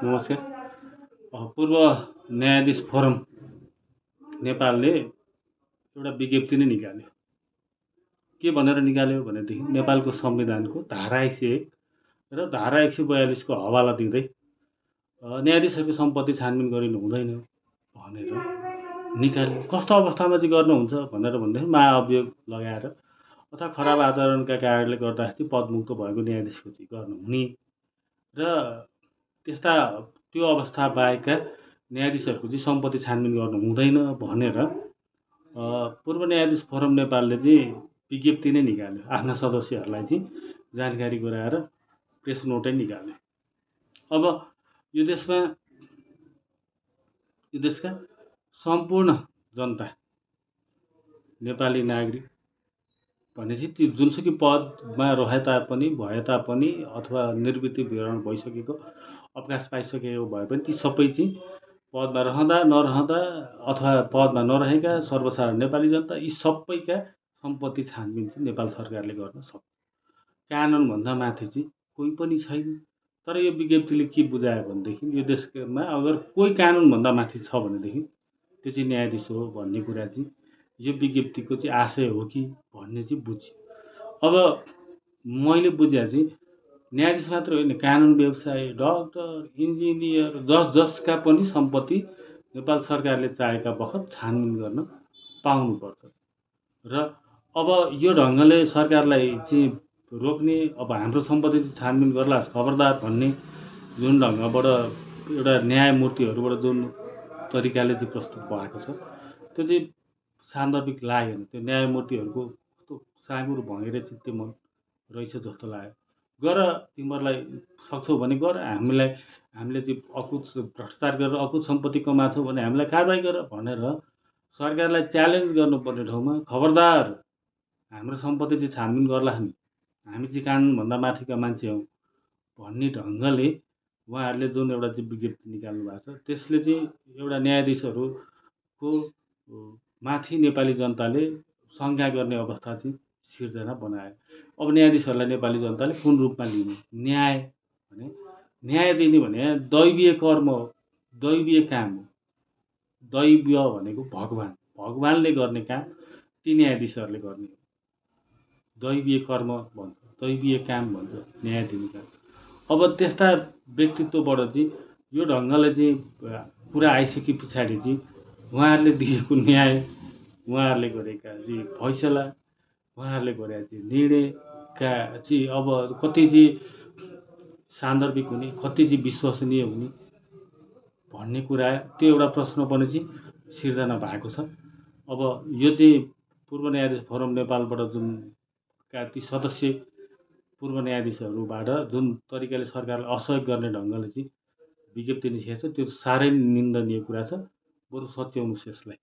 नमस्कार। पूर्व न्यायाधीश फोरम नेपालले एउटा विज्ञप्ति नै निकाल्यो। के भनेर निकाल्यो भनेदेखि नेपालको संविधानको धारा 101 र धारा 142 को हवाला दिँदै न्यायाधीशहरूको सम्पत्ति छानबिन गरिनु हुँदैन भनेर निकाल्यो। कस्तो अवस्थामा चाहिँ गर्नुहुन्छ भनेर भनेदेखि महाअभियोग लगाएर अथवा खराब आचरणका कारणले गर्दाखेरि पदमुक्त भएको न्यायाधीशको चाहिँ गर्नुहुने र त्यस्ता त्यो अवस्था बाहेकका न्यायाधीशहरूको चाहिँ सम्पत्ति छानबिन गर्नु हुँदैन भनेर पूर्व न्यायाधीश फोरम नेपालले चाहिँ विज्ञप्ति नै निकाल्यो। आफ्ना सदस्यहरूलाई चाहिँ जानकारी गराएर प्रेस नोटै निकाल्यो। अब यो देशका सम्पूर्ण जनता नेपाली नागरिक भनेपछि त्यो जुनसुकै पदमा रहे तापनि भए तापनि अथवा निवृत्ति विवरण भइसकेको अवकाश पाइसकेको भए पनि ती सबै चाहिँ पदमा रहँदा नरहँदा अथवा पदमा नरहेका सर्वसाधारण नेपाली जनता यी सबैका सम्पत्ति छानबिन चाहिँ नेपाल सरकारले गर्न सक्छ। कानुनभन्दा माथि चाहिँ कोही पनि छैन। तर यो विज्ञप्तिले के बुझायो भनेदेखि यो देशमा अगर कोही कानुनभन्दा माथि छ भनेदेखि त्यो चाहिँ न्यायाधीश हो भन्ने कुरा चाहिँ यो विज्ञप्तिको चाहिँ आशय हो कि भन्ने चाहिँ बुझ्यो। अब मैले बुझ्या चाहिँ न्यायाधीश मात्र होइन, कानुन व्यवसायी, डक्टर, इन्जिनियर जसका पनि सम्पत्ति नेपाल सरकारले चाहेका बखत छानबिन गर्न पाउनुपर्छ। र अब यो ढङ्गले सरकारलाई चाहिँ रोक्ने, अब हाम्रो सम्पत्ति चाहिँ छानबिन गर्लास् खबरदार भन्ने जुन ढङ्गबाट एउटा न्यायमूर्तिहरूबाट जुन तरिकाले चाहिँ प्रस्तुत भएको छ त्यो चाहिँ सान्दर्भिक लागेन। त्यो न्यायमूर्तिहरूको कस्तो साँगुर भँगेरे चित्ते मन रहेछ जस्तो लाग्यो। गर, तिमीहरूलाई सक्छौ भने गर, हामीले चाहिँ अकुत भ्रष्टाचार गरेर अकुत सम्पत्ति कमाछौ भने हामीलाई कारबाही गर भनेर सरकारलाई च्यालेन्ज गर्नुपर्ने ठाउँमा खबरदार हाम्रो सम्पत्ति चाहिँ छानबिन गर्ला नि, हामी चाहिँ कानुनभन्दा माथिका मान्छे हौँ भन्ने ढङ्गले उहाँहरूले जुन एउटा चाहिँ विज्ञप्ति निकाल्नु भएको छ त्यसले चाहिँ एउटा न्यायाधीशहरूको माथि नेपाली जनताले शङ्का गर्ने अवस्था चाहिँ सिर्जना बनायो। अब न्यायाधीशहरूलाई नेपाली जनताले कुन रूपमा लिने? न्याय दिने भने दैवीय कर्म हो, दैवीय काम हो। दैवीय भनेको भगवानले गर्ने काम ती न्यायाधीशहरूले गर्ने हो। दैवीय कर्म भन्छ, दैवीय काम भन्छ न्याय दिने काम। अब त्यस्ता व्यक्तित्वबाट चाहिँ यो ढङ्गले चाहिँ कुरा आइसके पछाडि चाहिँ उहाँहरूले दिएको न्याय, उहाँहरूले गरेका चाहिँ फैसला, उहाँहरूले गरेका चाहिँ निर्णयका चाहिँ अब कति चाहिँ सान्दर्भिक हुने, कति चाहिँ विश्वसनीय हुने भन्ने कुरा त्यो एउटा प्रश्न पनि चाहिँ सिर्जना भएको छ। अब यो चाहिँ पूर्व न्यायाधीश फोरम नेपालबाट जुन ती सदस्य पूर्व न्यायाधीशहरूबाट जुन तरिकाले सरकारलाई असहयोग गर्ने ढङ्गले चाहिँ विज्ञप्ति निस्केको छ त्यो साह्रै निन्दनीय कुरा छ। बरु सच्याउनुहोस् यसलाई।